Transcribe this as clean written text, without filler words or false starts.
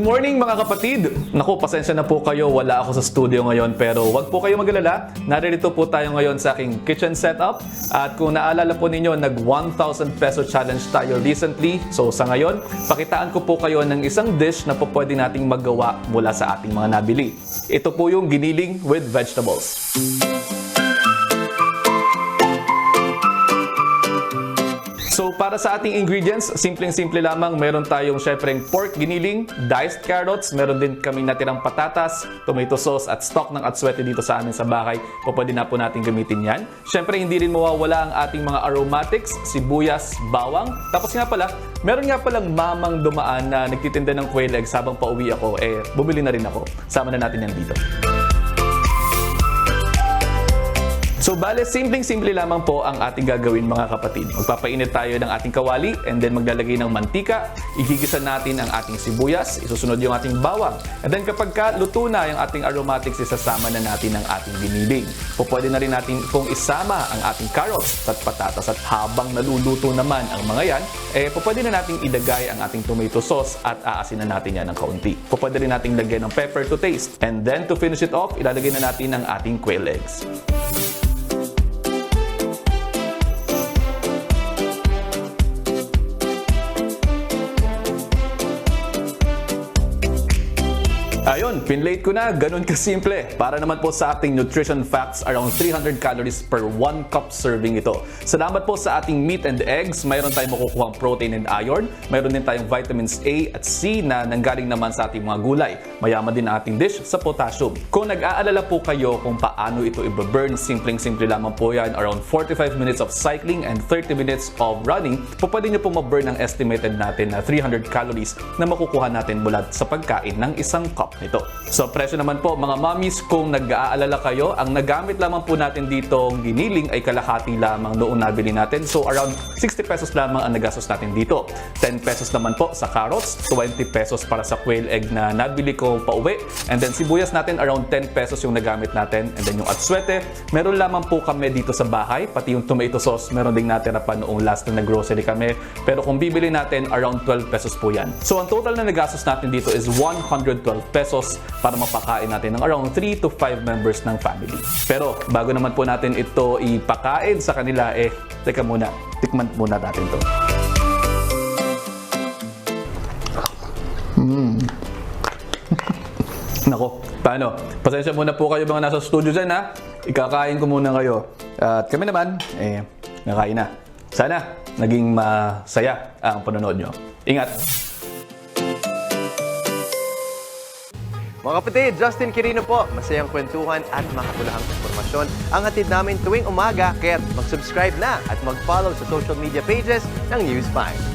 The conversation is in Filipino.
morning mga kapatid! Naku, pasensya na po kayo, wala ako sa studio ngayon pero wag po kayo mag-alala. Naririto po tayo ngayon sa aking kitchen setup at kung naalala po ninyo, nag 1,000 peso challenge tayo recently. So sa ngayon, pakitaan ko po kayo ng isang dish na po pwede nating magawa mula sa ating mga nabili. Ito po yung giniling with vegetables. So para sa ating ingredients, simpleng-simple lamang. Meron tayong syempreng pork giniling, diced carrots, meron din kaming natirang patatas, tomato sauce at stock ng atsuete dito sa amin sa bahay. Pwede na po natin gamitin yan. Syempre hindi rin mawawala ang ating mga aromatics, sibuyas, bawang. Tapos nga pala, meron nga palang mamang dumaan na nagtitinda ng quail eggs habang pauwi ako. Bumili na rin ako. Sama na natin yan dito. So bale, simpleng-simple lamang po ang ating gagawin mga kapatid. Magpapainit tayo ng ating kawali and then maglalagay ng mantika. Igigisa natin ang ating sibuyas, isusunod yung ating bawang. And then kapag luto na yung ating aromatics, isasama na natin ang ating giniling. Pwede na rin natin kung isama ang ating carrots at patatas at habang naluluto naman ang mga yan, pwede na natin ilagay ang ating tomato sauce at aasinan natin yan ng kaunti. Pwede rin natin lagyan ng pepper to taste. And then to finish it off, ilalagay na natin ang ating quail eggs. Ayun, pinlate ko na, ganun kasimple. Para naman po sa ating nutrition facts, around 300 calories per 1 cup serving ito. Salamat po sa ating meat and eggs, mayroon tayong makukuhang protein and iron, mayroon din tayong vitamins A at C na nanggaling naman sa ating mga gulay. Mayaman din ang ating dish sa potassium. Kung nag-aalala po kayo kung paano ito i-burn, simpleng-simple lamang po yan, around 45 minutes of cycling and 30 minutes of running, pwede nyo po ma-burn ang estimated natin na 300 calories na makukuha natin mula sa pagkain ng isang cup nito. So presyo naman po mga mommies, kung nag-aalala kayo, ang nagamit lamang po natin ditong giniling ay kalahati lamang noong nabili natin. So around 60 pesos lamang ang nagastos natin dito. 10 pesos naman po sa carrots, 20 pesos para sa quail egg na nabili ko pauwi. And then sibuyas natin, around 10 pesos yung nagamit natin. And then yung atsuete, meron lamang po kami dito sa bahay. Pati yung tomato sauce, meron ding natira pa noong last na nag-grocery kami. Pero kung bibili natin, around 12 pesos po yan. So ang total na nagastos natin dito is 112 pesos para mapakain natin ng around 3 to 5 members ng family. Pero bago naman po natin ito ipakain sa kanila, teka muna, tikman muna natin to. Nako, paano? Pasensya muna po kayo mga nasa studio dyan ha. Ikakain ko muna kayo. At kami naman, nakain na. Sana naging masaya ang panonood nyo. Ingat! Mga kapatid, Justin Quirino po. Masayang kwentuhan at makapulahang informasyon ang hatid namin tuwing umaga. Kaya mag-subscribe na at mag-follow sa social media pages ng News 5.